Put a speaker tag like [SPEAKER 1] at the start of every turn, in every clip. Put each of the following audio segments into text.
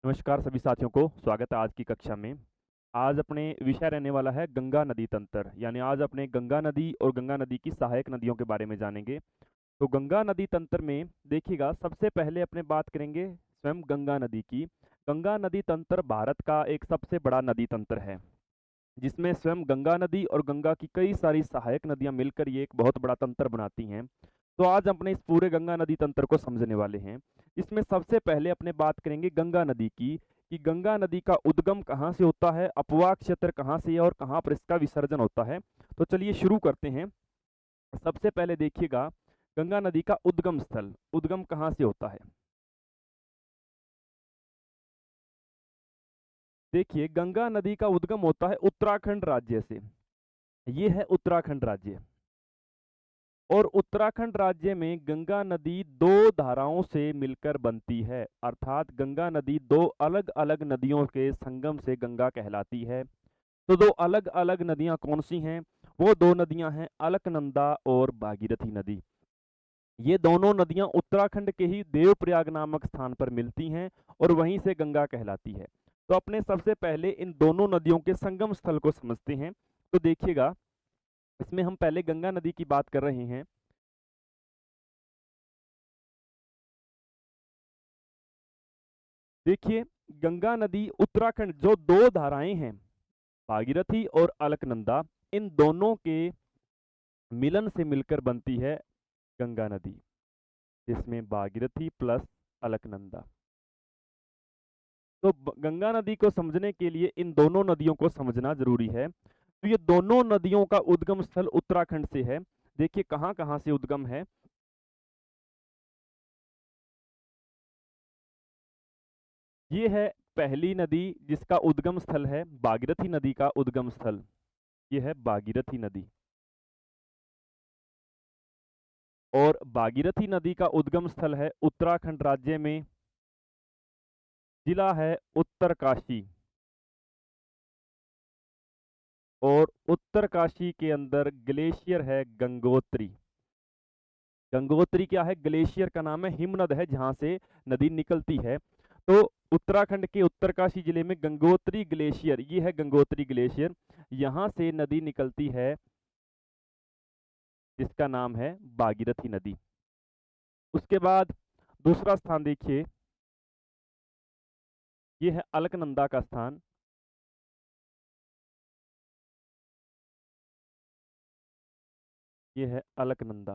[SPEAKER 1] नमस्कार सभी साथियों को स्वागत है आज की कक्षा में। आज अपने विषय रहने वाला है गंगा नदी तंत्र, यानी आज अपने गंगा नदी और गंगा नदी की सहायक नदियों के बारे में जानेंगे। तो गंगा नदी तंत्र में देखिएगा, सबसे पहले अपने बात करेंगे स्वयं गंगा नदी की। गंगा नदी तंत्र भारत का एक सबसे बड़ा नदी तंत्र है, जिसमें स्वयं गंगा नदी और गंगा की कई सारी सहायक नदियां मिलकर ये एक बहुत बड़ा तंत्र बनाती हैं। तो आज अपने इस पूरे गंगा नदी तंत्र को समझने वाले हैं। इसमें सबसे पहले अपने बात करेंगे गंगा नदी की, कि गंगा नदी का उद्गम कहाँ से होता है, अपवाह क्षेत्र कहाँ से है और कहाँ पर इसका विसर्जन होता है। तो चलिए शुरू करते हैं। सबसे पहले देखिएगा, गंगा नदी का उद्गम स्थल, उद्गम कहाँ से होता है। देखिए, गंगा नदी का उद्गम होता है उत्तराखंड राज्य से। ये है उत्तराखंड राज्य, और उत्तराखंड राज्य में गंगा नदी दो धाराओं से मिलकर बनती है, अर्थात गंगा नदी दो अलग अलग नदियों के संगम से गंगा कहलाती है। तो दो अलग अलग नदियां कौन सी हैं? वो दो नदियां हैं अलकनंदा और भागीरथी नदी। ये दोनों नदियां उत्तराखंड के ही देवप्रयाग नामक स्थान पर मिलती हैं और वहीं से गंगा कहलाती है। तो अपने सबसे पहले इन दोनों नदियों के संगम स्थल को समझते हैं। तो देखिएगा, इसमें हम पहले गंगा नदी की बात कर रहे हैं। देखिए, गंगा नदी उत्तराखंड जो दो धाराएं हैं, भागीरथी और अलकनंदा, इन दोनों के मिलन से मिलकर बनती है गंगा नदी, जिसमें भागीरथी प्लस अलकनंदा। तो गंगा नदी को समझने के लिए इन दोनों नदियों को समझना जरूरी है। तो ये दोनों नदियों का उद्गम स्थल उत्तराखंड से है। देखिए कहाँ कहाँ से उद्गम है। ये है पहली नदी जिसका उद्गम स्थल है भागीरथी नदी का उद्गम स्थल। ये है भागीरथी नदी, और भागीरथी नदी का उद्गम स्थल है उत्तराखंड राज्य में, जिला है उत्तरकाशी, और उत्तरकाशी के अंदर ग्लेशियर है गंगोत्री। गंगोत्री क्या है? ग्लेशियर का नाम है, हिमनद है जहां से नदी निकलती है। तो उत्तराखंड के उत्तरकाशी जिले में गंगोत्री ग्लेशियर, ये है गंगोत्री ग्लेशियर, यहां से नदी निकलती है जिसका नाम है भागीरथी नदी। उसके बाद दूसरा स्थान देखिए, ये है अलकनंदा का स्थान। ये है अलकनंदा,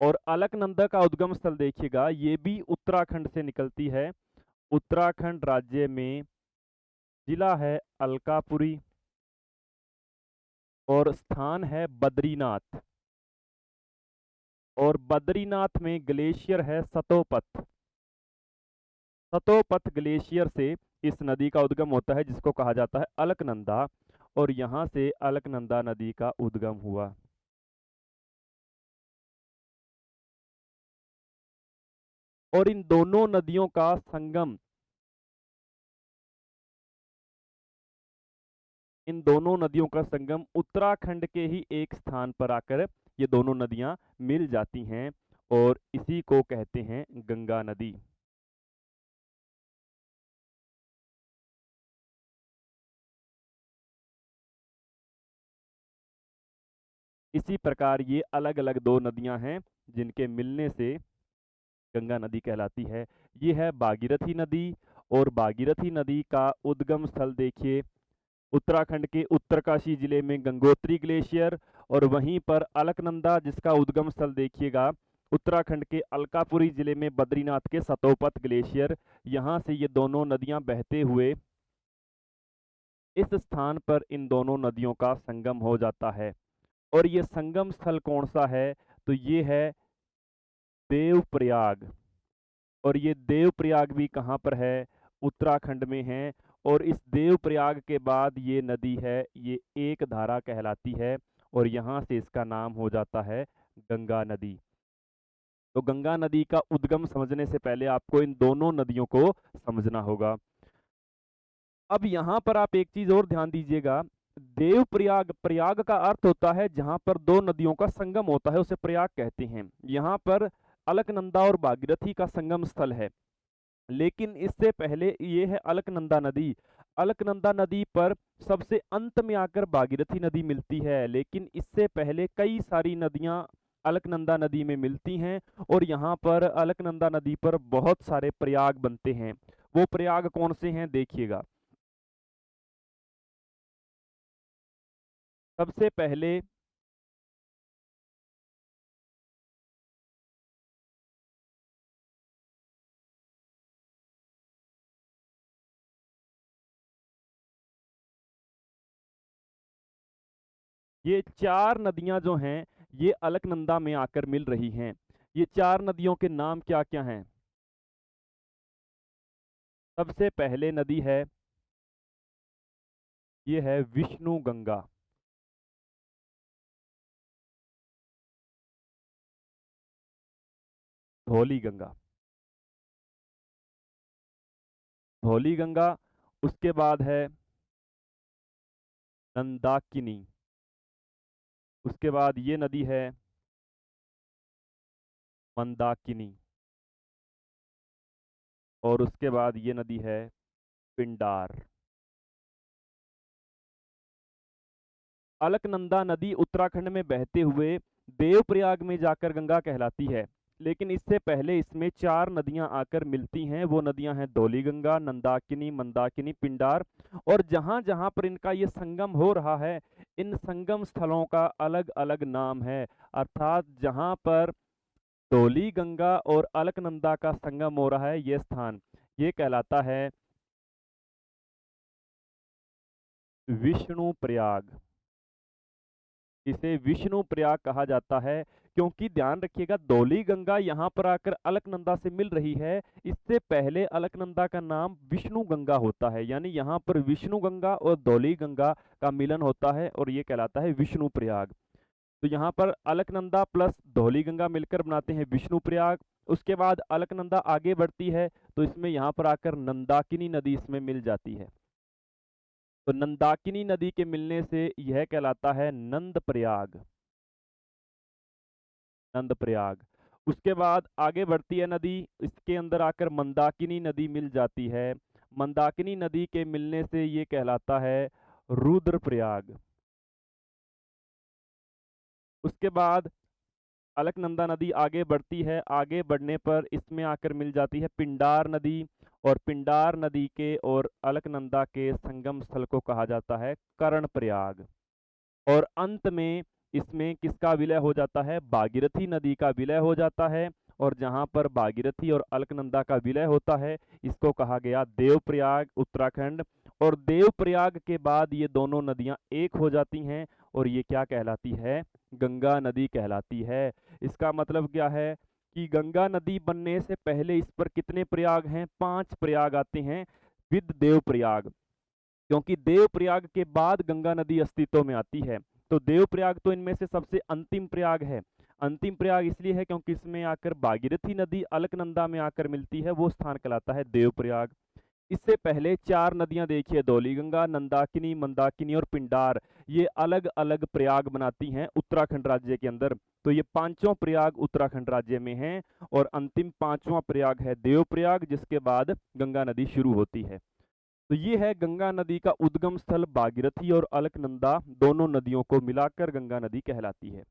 [SPEAKER 1] और अलकनंदा का उद्गम स्थल देखिएगा, ये भी उत्तराखंड से निकलती है। उत्तराखंड राज्य में, जिला है अलकापुरी, और स्थान है बद्रीनाथ, और बद्रीनाथ में ग्लेशियर है सतोपथ। सतोपथ ग्लेशियर से इस नदी का उद्गम होता है, जिसको कहा जाता है अलकनंदा, और यहां से अलकनंदा नदी का उद्गम हुआ। और इन दोनों नदियों का संगम, इन दोनों नदियों का संगम उत्तराखंड के ही एक स्थान पर आकर ये दोनों नदियां मिल जाती हैं, और इसी को कहते हैं गंगा नदी। इसी प्रकार ये अलग अलग दो नदियां हैं जिनके मिलने से गंगा नदी कहलाती है। ये है भागीरथी नदी, और भागीरथी नदी का उद्गम स्थल देखिए, उत्तराखंड के उत्तरकाशी जिले में गंगोत्री ग्लेशियर, और वहीं पर अलकनंदा जिसका उद्गम स्थल देखिएगा उत्तराखंड के अलकापुरी जिले में बद्रीनाथ के सतोपथ ग्लेशियर। यहाँ से ये दोनों नदियां बहते हुए इस स्थान पर इन दोनों नदियों का संगम हो जाता है। और ये संगम स्थल कौन सा है? तो ये है देवप्रयाग, और ये देवप्रयाग भी कहाँ पर है? उत्तराखंड में है। और इस देवप्रयाग के बाद ये नदी है, ये एक धारा कहलाती है, और यहाँ से इसका नाम हो जाता है गंगा नदी। तो गंगा नदी का उद्गम समझने से पहले आपको इन दोनों नदियों को समझना होगा। अब यहाँ पर आप एक चीज और ध्यान दीजिएगा, देवप्रयाग, प्रयाग का अर्थ होता है जहां पर दो नदियों का संगम होता है, उसे प्रयाग कहते हैं। यहाँ पर अलकनंदा और भागीरथी का संगम स्थल है, लेकिन इससे पहले ये है अलकनंदा नदी। अलकनंदा नदी पर सबसे अंत में आकर भागीरथी नदी मिलती है, लेकिन इससे पहले कई सारी नदियां अलकनंदा नदी में मिलती हैं। और यहाँ पर अलकनंदा नदी पर बहुत सारे प्रयाग बनते हैं। वो प्रयाग कौन से हैं देखिएगा। सबसे पहले ये चार नदियां जो हैं ये अलकनंदा में आकर मिल रही हैं। ये चार नदियों के नाम क्या क्या हैं? सबसे पहले नदी है, ये है विष्णु गंगा। धौली गंगा। धौली गंगा। उसके बाद है नंदाकिनी। उसके बाद ये नदी है मंदाकिनी। और उसके बाद ये नदी है पिंडार। अलकनंदा नदी उत्तराखंड में बहते हुए देवप्रयाग में जाकर गंगा कहलाती है। लेकिन इससे पहले इसमें चार नदियां आकर मिलती हैं। वो नदियां हैं धौली गंगा, नंदाकिनी, मंदाकिनी, पिंडार। और जहां जहां पर इनका ये संगम हो रहा है, इन संगम स्थलों का अलग अलग नाम है। अर्थात जहां पर धौली गंगा और अलकनंदा का संगम हो रहा है, ये स्थान ये कहलाता है विष्णु प्रयाग। इसे विष्णु प्रयाग कहा जाता है, क्योंकि ध्यान रखिएगा धौली गंगा यहाँ पर आकर अलकनंदा से मिल रही है। इससे पहले अलकनंदा का नाम विष्णु गंगा होता है, यानी यहाँ पर विष्णु गंगा और धौली गंगा का मिलन होता है और ये कहलाता है विष्णु प्रयाग। तो यहाँ पर अलकनंदा प्लस धौली गंगा मिलकर बनाते हैं विष्णु प्रयाग। उसके बाद अलकनंदा आगे बढ़ती है तो इसमें यहाँ पर आकर नंदाकिनी नदी इसमें मिल जाती है। तो नंदाकिनी नदी के मिलने से यह कहलाता है नंद प्रयाग। नंद प्रयाग। उसके बाद आगे बढ़ती है नदी, इसके अंदर आकर मंदाकिनी नदी मिल जाती है। मंदाकिनी नदी के मिलने से ये कहलाता है रुद्रप्रयाग। उसके बाद अलकनंदा नदी आगे बढ़ती है, आगे बढ़ने पर इसमें आकर मिल जाती है पिंडार नदी। और पिंडार नदी के और अलकनंदा के संगम स्थल को कहा जाता है कर्णप्रयाग। और अंत में इसमें किसका विलय हो जाता है? भागीरथी नदी का विलय हो जाता है। और जहां पर भागीरथी और अलकनंदा का विलय होता है, इसको कहा गया देवप्रयाग उत्तराखंड। और देवप्रयाग के बाद ये दोनों नदियां एक हो जाती हैं और ये क्या कहलाती है? गंगा नदी कहलाती है। इसका मतलब क्या है कि गंगा नदी बनने से पहले इस पर कितने प्रयाग हैं? 5 प्रयाग आते हैं विद देवप्रयाग। क्योंकि देवप्रयाग के बाद गंगा नदी अस्तित्व में आती है। तो देवप्रयाग तो इनमें से सबसे अंतिम प्रयाग है। अंतिम प्रयाग इसलिए है क्योंकि इसमें आकर भागीरथी नदी अलकनंदा में आकर मिलती है, वो स्थान कहलाता है देवप्रयाग। इससे पहले चार नदियां देखिए, धौलीगंगा, नंदाकिनी, मंदाकिनी और पिंडार, ये अलग अलग प्रयाग बनाती हैं उत्तराखंड राज्य के अंदर। तो ये पांचों प्रयाग उत्तराखंड राज्य में हैं और अंतिम पांचवा प्रयाग है देवप्रयाग, जिसके बाद गंगा नदी शुरू होती है। तो ये है गंगा नदी का उद्गम स्थल। भागीरथी और अलकनंदा दोनों नदियों को मिलाकर गंगा नदी कहलाती है।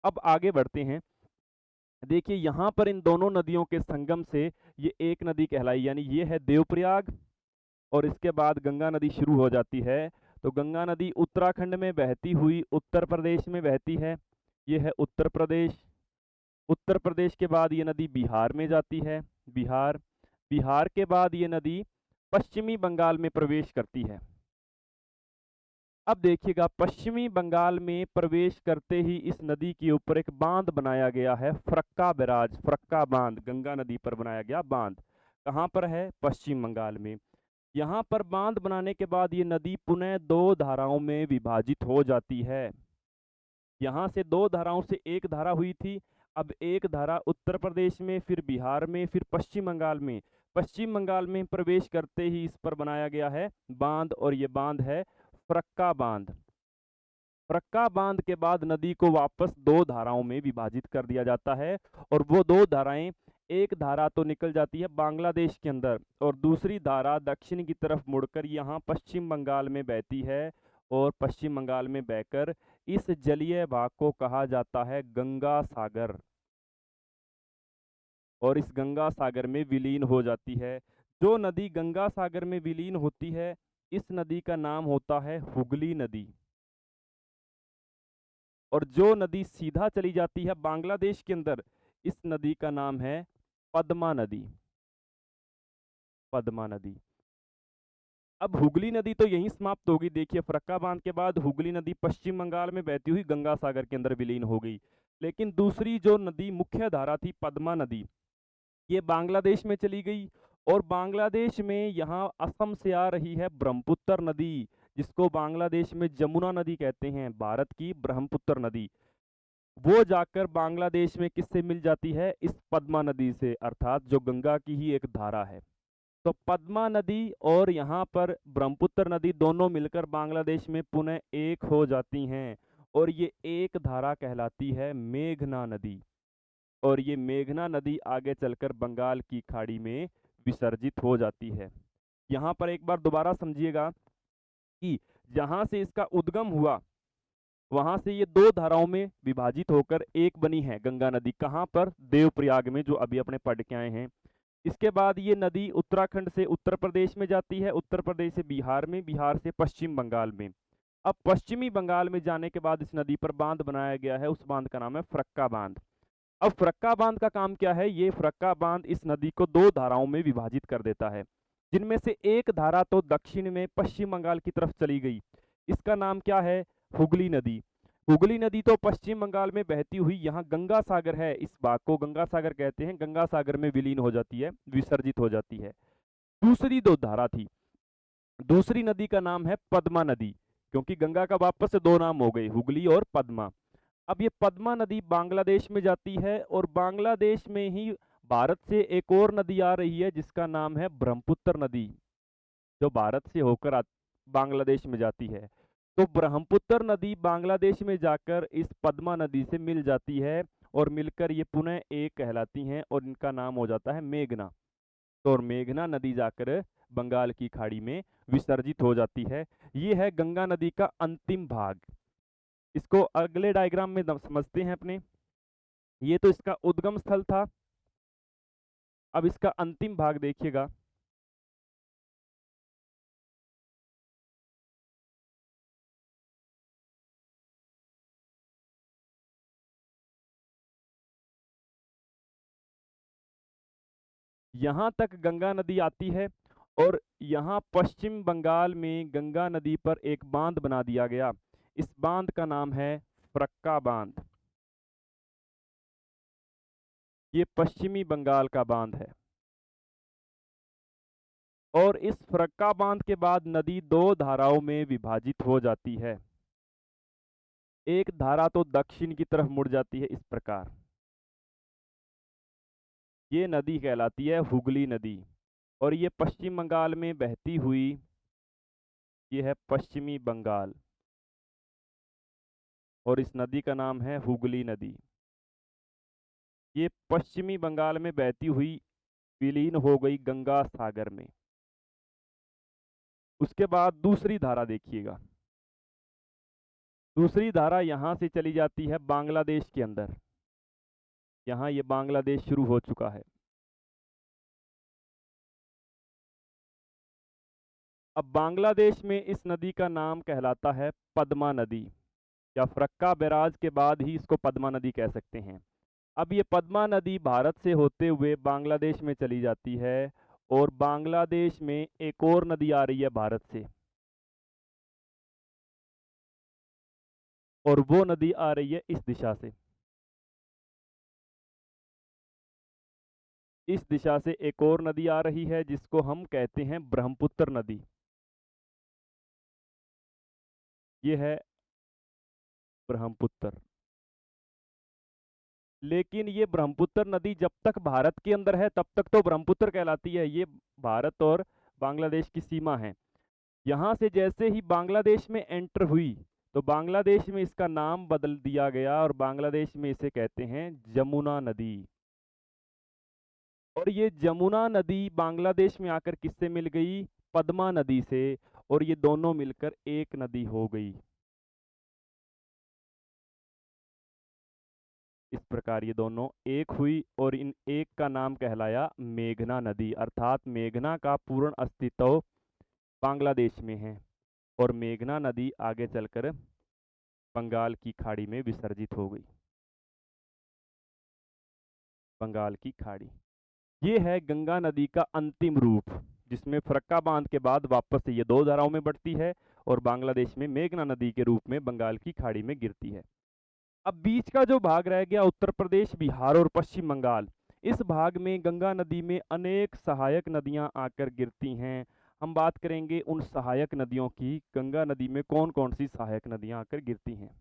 [SPEAKER 1] अब आगे बढ़ते हैं। देखिए यहाँ पर इन दोनों नदियों के संगम से ये एक नदी कहलाई, यानी ये है देवप्रयाग। और इसके बाद गंगा नदी शुरू हो जाती है। तो गंगा नदी उत्तराखंड में बहती हुई उत्तर प्रदेश में बहती है। ये है उत्तर प्रदेश। उत्तर प्रदेश के बाद ये नदी बिहार में जाती है, बिहार। बिहार के बाद ये नदी पश्चिमी बंगाल में प्रवेश करती है। अब देखिएगा, पश्चिमी बंगाल में प्रवेश करते ही इस नदी के ऊपर एक बांध बनाया गया है, फरक्का बैराज, फरक्का बांध, गंगा नदी पर बनाया गया बांध। कहाँ पर है? पश्चिम बंगाल में। यहाँ पर बांध बनाने के बाद ये नदी पुनः दो धाराओं में विभाजित हो जाती है। यहाँ से दो धाराओं से एक धारा हुई थी, अब एक धारा उत्तर प्रदेश में, फिर बिहार में, फिर पश्चिम बंगाल में। पश्चिम बंगाल में प्रवेश करते ही इस पर बनाया गया है बांध, और ये बांध है फरक्का बांध। फरक्का बांध के बाद नदी को वापस दो धाराओं में विभाजित कर दिया जाता है, और वो दो धाराएं एक धारा तो निकल जाती है बांग्लादेश के अंदर और दूसरी धारा दक्षिण की तरफ मुड़कर यहाँ पश्चिम बंगाल में बहती है और पश्चिम बंगाल में बहकर इस जलीय भाग को कहा जाता है गंगा सागर और इस गंगा सागर में विलीन हो जाती है। जो नदी गंगा सागर में विलीन होती है इस नदी का नाम होता है हुगली नदी। और जो नदी सीधा चली जाती है बांग्लादेश के अंदर इस नदी का नाम है पद्मा नदी। पद्मा नदी। अब हुगली नदी तो यहीं समाप्त होगी। देखिए फरक्का बांध के बाद हुगली नदी पश्चिम बंगाल में बहती हुई गंगा सागर के अंदर विलीन हो गई। लेकिन दूसरी जो नदी मुख्य धारा थी पद्मा नदी, ये बांग्लादेश में चली गई और बांग्लादेश में यहाँ असम से आ रही है ब्रह्मपुत्र नदी, जिसको बांग्लादेश में जमुना नदी कहते हैं, भारत की ब्रह्मपुत्र नदी। वो जाकर बांग्लादेश में किससे मिल जाती है? इस पद्मा नदी से, अर्थात जो गंगा की ही एक धारा है। तो पद्मा नदी और यहाँ पर ब्रह्मपुत्र नदी दोनों मिलकर बांग्लादेश में पुनः एक हो जाती हैं और ये एक धारा कहलाती है मेघना नदी। और ये मेघना नदी आगे चलकर बंगाल की खाड़ी में विसर्जित हो जाती है। यहाँ पर एक बार दोबारा समझिएगा कि जहाँ से इसका उद्गम हुआ वहां से ये दो धाराओं में विभाजित होकर एक बनी है गंगा नदी। कहाँ पर? देवप्रयाग में, जो अभी अपने पढ़ के आए हैं। इसके बाद ये नदी उत्तराखंड से उत्तर प्रदेश में जाती है, उत्तर प्रदेश से बिहार में, बिहार से पश्चिम बंगाल में। अब पश्चिमी बंगाल में जाने के बाद इस नदी पर बांध बनाया गया है, उस बांध का नाम है फरक्का बांध। अब फरक्का बांध का काम क्या है? ये फरक्का बांध इस नदी को दो धाराओं में विभाजित कर देता है, जिनमें से एक धारा तो दक्षिण में पश्चिम बंगाल की तरफ चली गई। इसका नाम क्या है? हुगली नदी। हुगली नदी तो पश्चिम बंगाल में बहती हुई यहाँ गंगा सागर है, इस भाग को गंगा सागर कहते हैं, गंगा सागर में विलीन हो जाती है, विसर्जित हो जाती है। दूसरी दो धारा थी, दूसरी नदी का नाम है पद्मा नदी, क्योंकि गंगा का वापस से दो नाम हो गए, हुगली और पद्मा। अब ये पद्मा नदी बांग्लादेश में जाती है और बांग्लादेश में ही भारत से एक और नदी आ रही है जिसका नाम है ब्रह्मपुत्र नदी, जो भारत से होकर बांग्लादेश में जाती है। तो ब्रह्मपुत्र नदी बांग्लादेश में जाकर इस पद्मा नदी से मिल जाती है और मिलकर ये पुनः एक कहलाती हैं और इनका नाम हो जाता है मेघना। तो और मेघना नदी जाकर बंगाल की खाड़ी में विसर्जित हो जाती है। ये है गंगा नदी का अंतिम भाग। इसको अगले डायग्राम में समझते हैं अपने। ये तो इसका उद्गम स्थल था। अब इसका अंतिम भाग देखिएगा। यहाँ तक गंगा नदी आती है और यहाँ पश्चिम बंगाल में गंगा नदी पर एक बांध बना दिया गया। इस बांध का नाम है फरक्का बांध। ये पश्चिमी बंगाल का बांध है और इस फरक्का बांध के बाद नदी दो धाराओं में विभाजित हो जाती है। एक धारा तो दक्षिण की तरफ मुड़ जाती है इस प्रकार। ये नदी कहलाती है हुगली नदी और ये पश्चिम बंगाल में बहती हुई, ये है पश्चिमी बंगाल और इस नदी का नाम है हुगली नदी। ये पश्चिमी बंगाल में बहती हुई विलीन हो गई गंगा सागर में। उसके बाद दूसरी धारा देखिएगा। दूसरी धारा यहाँ से चली जाती है बांग्लादेश के अंदर। यहाँ ये बांग्लादेश शुरू हो चुका है। अब बांग्लादेश में इस नदी का नाम कहलाता है पद्मा नदी, या फरक्का बैराज के बाद ही इसको पद्मा नदी कह सकते हैं। अब ये पद्मा नदी भारत से होते हुए बांग्लादेश में चली जाती है और बांग्लादेश में एक और नदी आ रही है भारत से, और वो नदी आ रही है इस दिशा से। इस दिशा से एक और नदी आ रही है जिसको हम कहते हैं ब्रह्मपुत्र नदी। ये है ब्रह्मपुत्र। लेकिन ये ब्रह्मपुत्र नदी जब तक भारत के अंदर है तब तक तो ब्रह्मपुत्र कहलाती है। ये भारत और बांग्लादेश की सीमा है। यहाँ से जैसे ही बांग्लादेश में एंटर हुई तो बांग्लादेश में इसका नाम बदल दिया गया और बांग्लादेश में इसे कहते हैं जमुना नदी। और ये जमुना नदी बांग्लादेश में आकर किससे मिल गई? पद्मा नदी से। और ये दोनों मिलकर एक नदी हो गई। इस प्रकार ये दोनों एक हुई और इन एक का नाम कहलाया मेघना नदी, अर्थात मेघना का पूर्ण अस्तित्व बांग्लादेश में है। और मेघना नदी आगे चलकर बंगाल की खाड़ी में विसर्जित हो गई। बंगाल की खाड़ी, ये है गंगा नदी का अंतिम रूप, जिसमें फरक्का बांध के बाद वापस से ये दो धाराओं में बढ़ती है और बांग्लादेश में मेघना नदी के रूप में बंगाल की खाड़ी में गिरती है। अब बीच का जो भाग रह गया, उत्तर प्रदेश, बिहार और पश्चिम बंगाल, इस भाग में गंगा नदी में अनेक सहायक नदियां आकर गिरती हैं। हम बात करेंगे उन सहायक नदियों की, गंगा नदी में कौन कौन सी सहायक नदियां आकर गिरती हैं।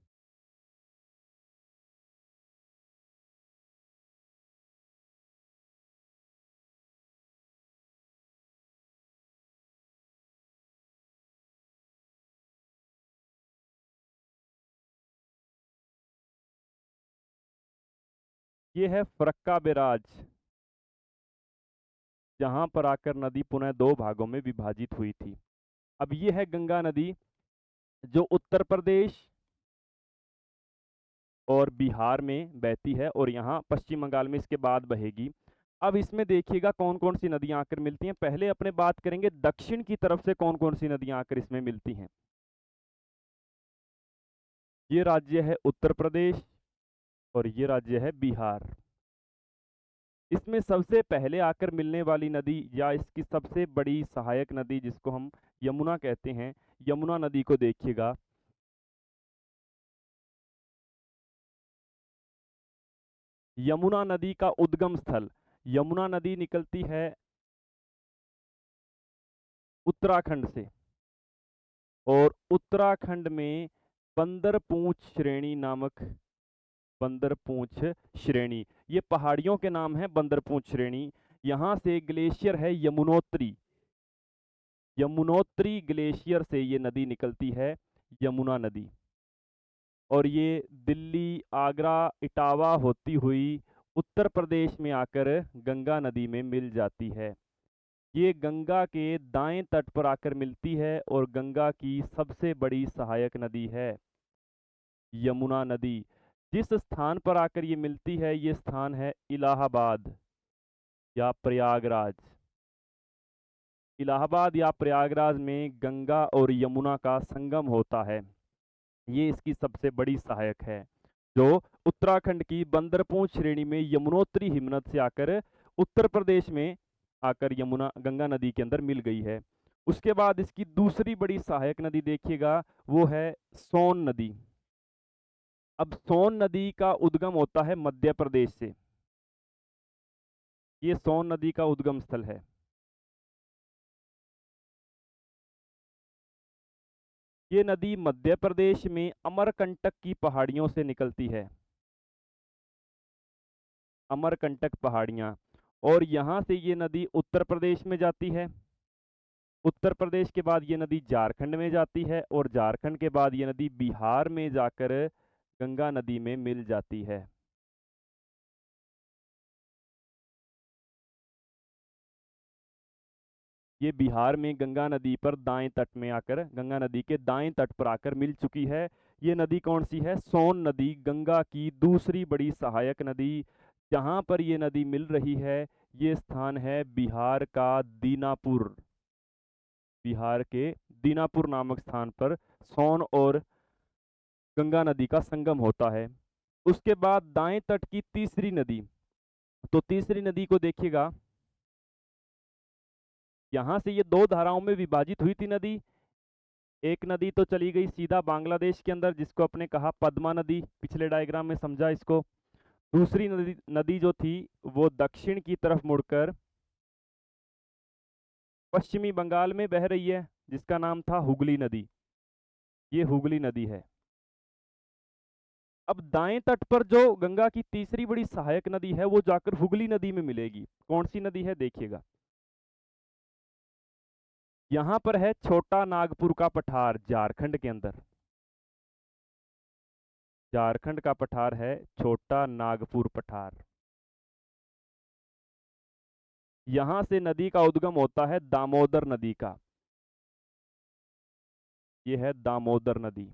[SPEAKER 1] ये है फरक्का बैराज, जहां पर आकर नदी पुनः दो भागों में विभाजित हुई थी। अब ये है गंगा नदी, जो उत्तर प्रदेश और बिहार में बहती है और यहाँ पश्चिम बंगाल में इसके बाद बहेगी। अब इसमें देखिएगा कौन कौन सी नदियां आकर मिलती हैं। पहले अपने बात करेंगे दक्षिण की तरफ से कौन कौन सी नदियां आकर इसमें मिलती हैं। ये राज्य है उत्तर प्रदेश और ये राज्य है बिहार। इसमें सबसे पहले आकर मिलने वाली नदी या इसकी सबसे बड़ी सहायक नदी, जिसको हम यमुना कहते हैं, यमुना नदी को देखिएगा। यमुना नदी का उद्गम स्थल, यमुना नदी निकलती है उत्तराखंड से और उत्तराखंड में बंदरपूंछ श्रेणी नामक, बंदरपूंछ श्रेणी, ये पहाड़ियों के नाम है बंदरपूंछ श्रेणी। यहाँ से ग्लेशियर है यमुनोत्री, यमुनोत्री ग्लेशियर से ये नदी निकलती है, यमुना नदी। और ये दिल्ली, आगरा, इटावा होती हुई उत्तर प्रदेश में आकर गंगा नदी में मिल जाती है। ये गंगा के दाएं तट पर आकर मिलती है और गंगा की सबसे बड़ी सहायक नदी है यमुना नदी। जिस स्थान पर आकर ये मिलती है, ये स्थान है इलाहाबाद या प्रयागराज। इलाहाबाद या प्रयागराज में गंगा और यमुना का संगम होता है। ये इसकी सबसे बड़ी सहायक है, जो उत्तराखंड की बंदरपूंछ श्रेणी में यमुनोत्री हिमनद से आकर उत्तर प्रदेश में आकर यमुना गंगा नदी के अंदर मिल गई है। उसके बाद इसकी दूसरी बड़ी सहायक नदी देखिएगा, वो है सोन नदी। अब सोन नदी का उद्गम होता है मध्य प्रदेश से। ये सोन नदी का उद्गम स्थल है। ये नदी मध्य प्रदेश में अमरकंटक की पहाड़ियों से निकलती है, अमरकंटक पहाड़ियाँ। और यहाँ से ये नदी उत्तर प्रदेश में जाती है। उत्तर प्रदेश के बाद ये नदी झारखंड में जाती है और झारखंड के बाद ये नदी बिहार में जाकर गंगा नदी में मिल जाती है। ये बिहार में गंगा नदी पर दाएं तट में आकर, गंगा नदी के दाएं तट पर आकर मिल चुकी है। ये नदी कौन सी है? सोन नदी, गंगा की दूसरी बड़ी सहायक नदी। जहाँ पर ये नदी मिल रही है, ये स्थान है बिहार का दीनापुर। बिहार के दीनापुर नामक स्थान पर सोन और गंगा नदी का संगम होता है। उसके बाद दाएं तट की तीसरी नदी, तो तीसरी नदी को देखिएगा, यहां से ये दो धाराओं में विभाजित हुई थी नदी। एक नदी तो चली गई सीधा बांग्लादेश के अंदर, जिसको अपने कहा पद्मा नदी, पिछले डायग्राम में समझा इसको। दूसरी नदी नदी जो थी वो दक्षिण की तरफ मुड़कर पश्चिमी बंगाल में बह रही है, जिसका नाम था हुगली नदी। ये हुगली नदी है। अब दाएं तट पर जो गंगा की तीसरी बड़ी सहायक नदी है, वो जाकर हुगली नदी में मिलेगी। कौन सी नदी है देखिएगा, यहां पर है छोटा नागपुर का पठार, झारखंड के अंदर। झारखंड का पठार है छोटा नागपुर पठार। यहाँ से नदी का उद्गम होता है दामोदर नदी का। ये है दामोदर नदी।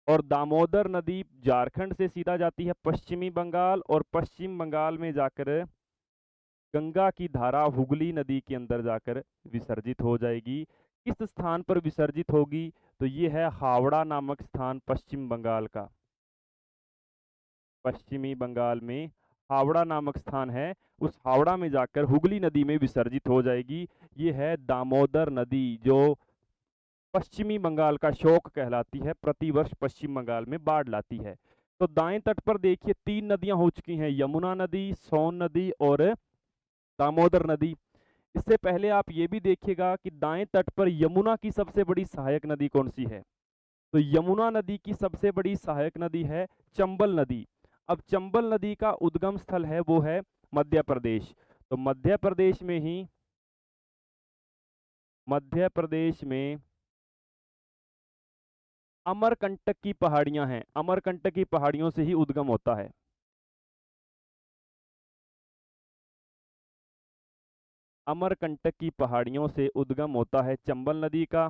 [SPEAKER 1] और दामोदर नदी झारखंड से सीधा जाती है पश्चिमी बंगाल, और पश्चिम बंगाल में जाकर गंगा की धारा हुगली नदी के अंदर जाकर विसर्जित हो जाएगी। किस स्थान पर विसर्जित होगी? तो ये है हावड़ा नामक स्थान पश्चिम बंगाल का। पश्चिमी बंगाल में हावड़ा नामक स्थान है, उस हावड़ा में जाकर हुगली नदी में विसर्जित हो जाएगी। ये है दामोदर नदी, जो पश्चिमी बंगाल का शोक कहलाती है, प्रतिवर्ष पश्चिम बंगाल में बाढ़ लाती है। तो दाएं तट पर देखिए 3 नदियां हो चुकी हैं, यमुना नदी, सोन नदी और दामोदर नदी। इससे पहले आप ये भी देखिएगा कि दाएं तट पर यमुना की सबसे बड़ी सहायक नदी कौन सी है? तो यमुना नदी की सबसे बड़ी सहायक नदी है चंबल नदी। अब चंबल नदी का उद्गम स्थल है वो है मध्य प्रदेश। तो मध्य प्रदेश में अमरकंटक की पहाड़ियां हैं, अमरकंटक की पहाड़ियों से ही उद्गम होता है। अमरकंटक की पहाड़ियों से उद्गम होता है चंबल नदी का,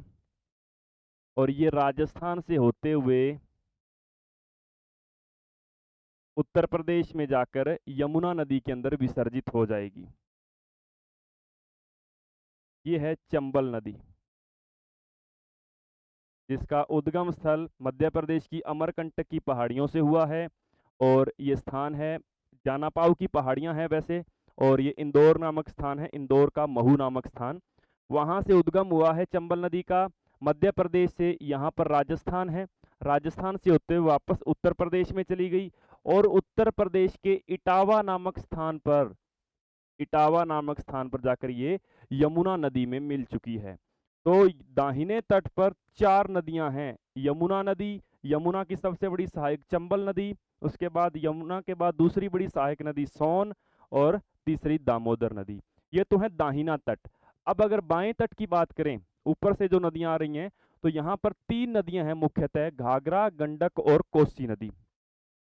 [SPEAKER 1] और ये राजस्थान से होते हुए उत्तर प्रदेश में जाकर यमुना नदी के अंदर विसर्जित हो जाएगी। ये है चंबल नदी, जिसका उद्गम स्थल मध्य प्रदेश की अमरकंटक की पहाड़ियों से हुआ है। और ये स्थान है, जानापाव की पहाड़ियां हैं वैसे, और ये इंदौर नामक स्थान है, इंदौर का महू नामक स्थान, वहां से उद्गम हुआ है चंबल नदी का। मध्य प्रदेश से यहाँ पर राजस्थान है, राजस्थान से होते हुए वापस उत्तर प्रदेश में चली गई, और उत्तर प्रदेश के इटावा नामक स्थान पर जाकर ये यमुना नदी में मिल चुकी है। तो दाहिने तट पर 4 नदियां हैं, यमुना नदी, यमुना की सबसे बड़ी सहायक चंबल नदी, उसके बाद यमुना के बाद दूसरी बड़ी सहायक नदी सोन, और तीसरी दामोदर नदी। ये तो है दाहिना तट। अब अगर बाएं तट की बात करें, ऊपर से जो नदियां आ रही हैं, तो यहाँ पर 3 नदियां हैं मुख्यतः, घाघरा, गंडक और कोसी नदी।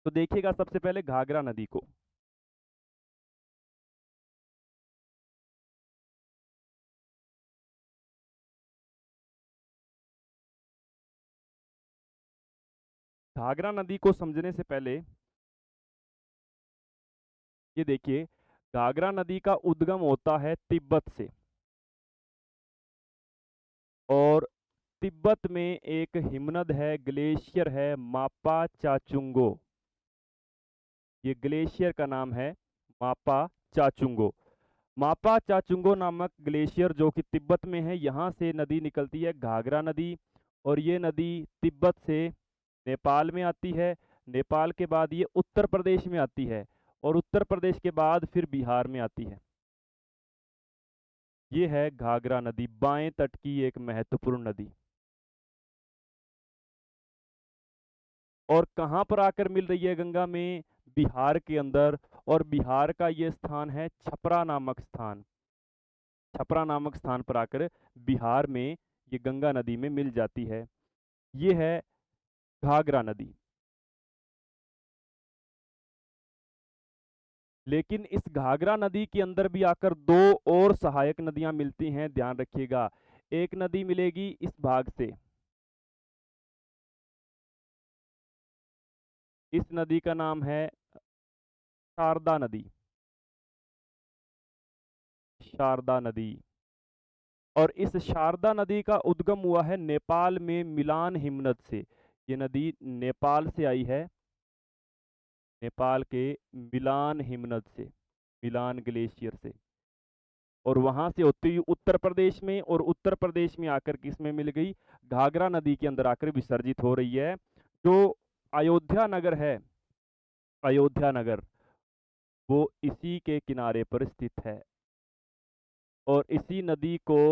[SPEAKER 1] तो देखिएगा सबसे पहले घाघरा नदी को। घाघरा नदी को समझने से पहले ये देखिए, घाघरा नदी का उद्गम होता है तिब्बत से, और तिब्बत में एक हिमनद है, ग्लेशियर है, मापा चाचुंगो। ये ग्लेशियर का नाम है मापा चाचुंगो। मापा चाचुंगो नामक ग्लेशियर जो कि तिब्बत में है, यहाँ से नदी निकलती है घाघरा नदी, और ये नदी तिब्बत से नेपाल में आती है, नेपाल के बाद ये उत्तर प्रदेश में आती है, और उत्तर प्रदेश के बाद फिर बिहार में आती है। ये है घाघरा नदी, बाएं तट की एक महत्वपूर्ण नदी। और कहाँ पर आकर मिल रही है गंगा में? बिहार के अंदर, और बिहार का ये स्थान है छपरा नामक स्थान। छपरा नामक स्थान पर आकर बिहार में ये गंगा नदी में मिल जाती है। ये है घाघरा नदी। लेकिन इस घाघरा नदी के अंदर भी आकर 2 और सहायक नदियां मिलती हैं, ध्यान रखिएगा। एक नदी मिलेगी इस भाग से, इस नदी का नाम है शारदा नदी, शारदा नदी। और इस शारदा नदी का उद्गम हुआ है नेपाल में मिलान हिमनद से। ये नदी नेपाल से आई है, नेपाल के मिलान हिमनद से, मिलान ग्लेशियर से, और वहां से होती हुई उत्तर प्रदेश में, और उत्तर प्रदेश में आकर किसमें मिल गई? घाघरा नदी के अंदर आकर विसर्जित हो रही है। जो अयोध्या नगर है, अयोध्या नगर, वो इसी के किनारे पर स्थित है। और इसी नदी को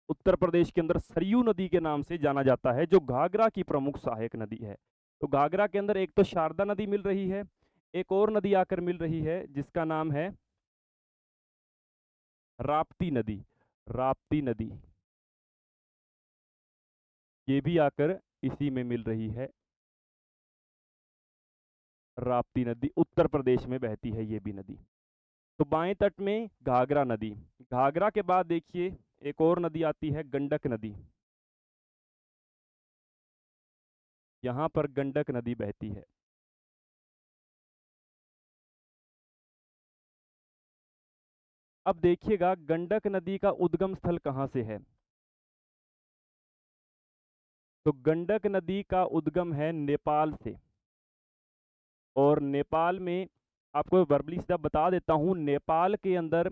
[SPEAKER 1] उत्तर प्रदेश के अंदर सरयू नदी के नाम से जाना जाता है, जो घाघरा की प्रमुख सहायक नदी है। तो घाघरा के अंदर एक तो शारदा नदी मिल रही है, एक और नदी आकर मिल रही है जिसका नाम है राप्ती नदी, राप्ती नदी। ये भी आकर इसी में मिल रही है, राप्ती नदी उत्तर प्रदेश में बहती है ये भी नदी। तो बाएं तट में घाघरा नदी, घाघरा के बाद देखिए एक और नदी आती है गंडक नदी। यहाँ पर गंडक नदी बहती है। अब देखिएगा गंडक नदी का उद्गम स्थल कहाँ से है। तो गंडक नदी का उद्गम है नेपाल से, और नेपाल में आपको वर्बली सीधा बता देता हूँ, नेपाल के अंदर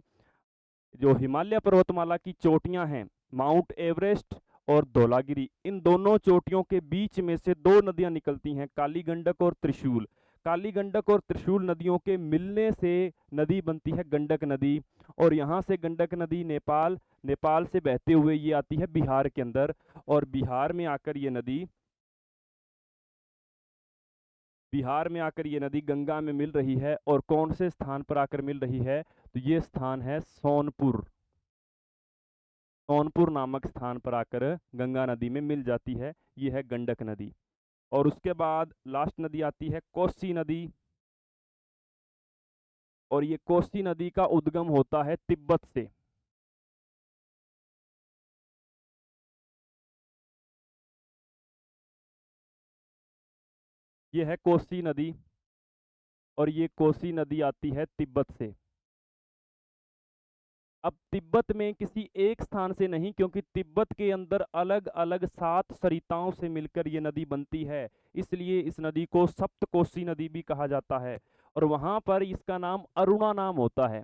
[SPEAKER 1] जो हिमालय पर्वतमाला की चोटियां हैं, माउंट एवरेस्ट और धौलागिरी, इन दोनों चोटियों के बीच में से दो नदियां निकलती हैं, काली गंडक और त्रिशूल। काली गंडक और त्रिशूल नदियों के मिलने से नदी बनती है गंडक नदी, और यहाँ से गंडक नदी नेपाल, नेपाल से बहते हुए ये आती है बिहार के अंदर, और बिहार में आकर ये नदी, बिहार में आकर ये नदी गंगा में मिल रही है। और कौन से स्थान पर आकर मिल रही है, तो ये स्थान है सोनपुर। सोनपुर नामक स्थान पर आकर गंगा नदी में मिल जाती है, ये है गंडक नदी। और उसके बाद लास्ट नदी आती है कोसी नदी, और ये कोसी नदी का उद्गम होता है तिब्बत से। ये है कोसी नदी, और ये कोसी नदी आती है तिब्बत से। अब तिब्बत में किसी एक स्थान से नहीं, क्योंकि तिब्बत के अंदर अलग अलग 7 सरिताओं से मिलकर ये नदी बनती है, इसलिए इस नदी को सप्तकोसी नदी भी कहा जाता है। और वहां पर इसका नाम अरुणा नाम होता है।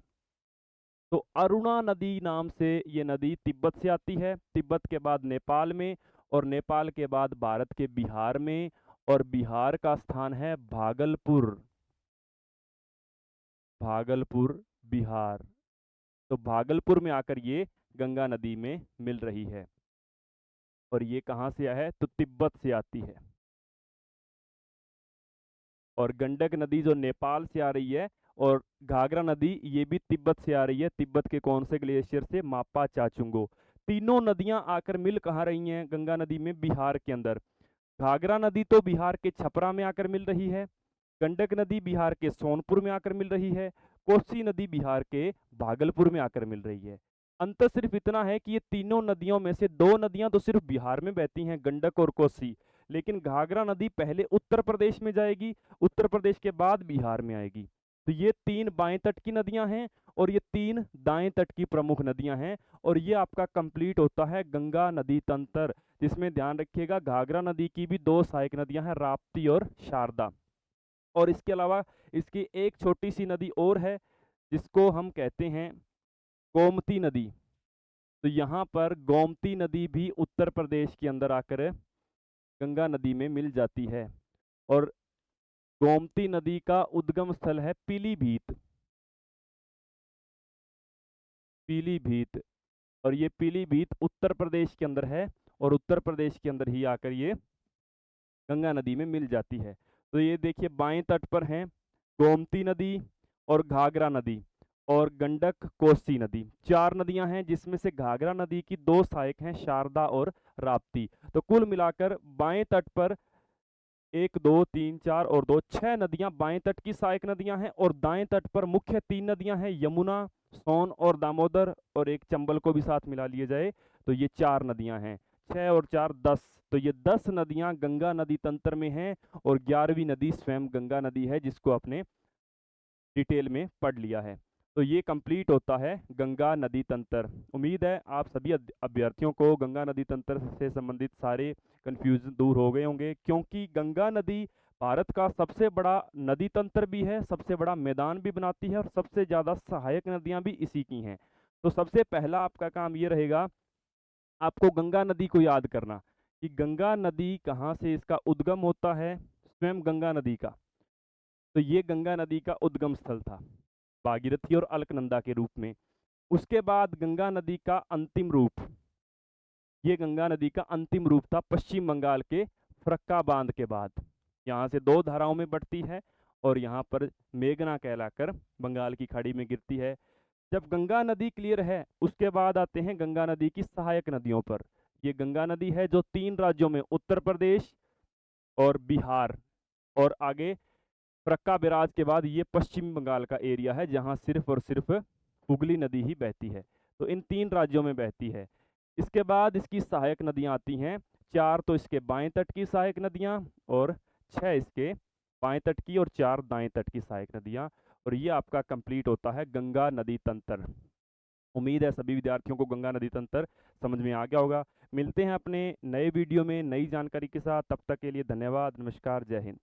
[SPEAKER 1] तो अरुणा नदी नाम से ये नदी तिब्बत से आती है, तिब्बत के बाद नेपाल में, और नेपाल के बाद भारत के बिहार में, और बिहार का स्थान है भागलपुर। भागलपुर बिहार। तो भागलपुर में आकर ये गंगा नदी में मिल रही है। और ये कहाँ से है, तो तिब्बत से आती है। और गंडक नदी जो नेपाल से आ रही है, और घाघरा नदी ये भी तिब्बत से आ रही है। तिब्बत के कौन से ग्लेशियर से, मापा चाचुंगो। तीनों नदियां आकर मिल कहाँ रही हैं गंगा नदी में, बिहार के अंदर। घाघरा नदी तो बिहार के छपरा में आकर मिल रही है, गंडक नदी बिहार के सोनपुर में आकर मिल रही है, कोसी नदी बिहार के भागलपुर में आकर मिल रही है। अंतर सिर्फ इतना है कि ये तीनों नदियों में से दो नदियां तो सिर्फ बिहार में बहती हैं, गंडक और कोसी, लेकिन घाघरा नदी पहले उत्तर प्रदेश में जाएगी, उत्तर प्रदेश के बाद बिहार में आएगी। तो ये 3 बाएं तट की नदियां हैं, और ये 3 दाएं तट की प्रमुख नदियां हैं। और ये आपका कंप्लीट होता है गंगा नदी तंत्र, जिसमें ध्यान रखिएगा घाघरा नदी की भी 2 सहायक नदियां हैं, राप्ती और शारदा। और इसके अलावा इसकी एक छोटी सी नदी और है, जिसको हम कहते हैं गोमती नदी। तो यहाँ पर गोमती नदी भी उत्तर प्रदेश के अंदर आकर गंगा नदी में मिल जाती है। और गोमती नदी का उद्गम स्थल है पीलीभीत। पीलीभीत, और ये पीलीभीत उत्तर प्रदेश के अंदर है, और उत्तर प्रदेश के अंदर ही आकर ये गंगा नदी में मिल जाती है। तो ये देखिए बाएं तट पर हैं गोमती नदी और घाघरा नदी और गंडक कोसी नदी, 4 नदियां हैं, जिसमें से घाघरा नदी की 2 सहायक हैं, शारदा और राप्ती। तो कुल मिलाकर बाएं तट पर 1 2 3 4 और 2 6 नदियां बाएं तट की सहायक नदियां हैं, और दाएं तट पर मुख्य 3 नदियां हैं, यमुना, सोन और दामोदर, और एक चंबल को भी साथ मिला लिए जाए तो ये 4 नदियां हैं। 6 और 4 10, तो ये 10 नदियां गंगा नदी तंत्र में हैं, और 11वीं नदी स्वयं गंगा नदी है, जिसको आपने डिटेल में पढ़ लिया है। तो ये कंप्लीट होता है गंगा नदी तंत्र। उम्मीद है आप सभी अभ्यर्थियों को गंगा नदी तंत्र से संबंधित सारे कन्फ्यूजन दूर हो गए होंगे, क्योंकि गंगा नदी भारत का सबसे बड़ा नदी तंत्र भी है, सबसे बड़ा मैदान भी बनाती है, और सबसे ज़्यादा सहायक नदियाँ भी इसी की हैं। तो सबसे पहला आपका काम ये रहेगा, आपको गंगा नदी को याद करना कि गंगा नदी कहाँ से इसका उद्गम होता है, स्वयं गंगा नदी का। तो ये गंगा नदी का उद्गम स्थल था भागीरथी और अलकनंदा के रूप में। उसके बाद गंगा नदी का अंतिम रूप, ये गंगा नदी का अंतिम रूप था पश्चिम बंगाल के फरक्का बांध के बाद। यहाँ से 2 धाराओं में बढ़ती है, और यहाँ पर मेघना कहलाकर बंगाल की खाड़ी में गिरती है। जब गंगा नदी क्लियर है, उसके बाद आते हैं गंगा नदी की सहायक नदियों पर। ये गंगा नदी है जो 3 राज्यों में, उत्तर प्रदेश और बिहार और आगे फरक्का बैराज के बाद ये पश्चिम बंगाल का एरिया है जहाँ सिर्फ और सिर्फ हुगली नदी ही बहती है। तो इन 3 राज्यों में बहती है। इसके बाद इसकी सहायक नदियाँ आती हैं, 4 तो इसके बाएं तट की सहायक नदियाँ और 6 इसके बाएं तट की और 4 दाएं तट की सहायक नदियाँ। और ये आपका कंप्लीट होता है गंगा नदी तंत्र। उम्मीद है सभी विद्यार्थियों को गंगा नदी तंत्र समझ में आ गया होगा। मिलते हैं अपने नए वीडियो में नई जानकारी के साथ, तब तक के लिए धन्यवाद, नमस्कार, जय हिंद।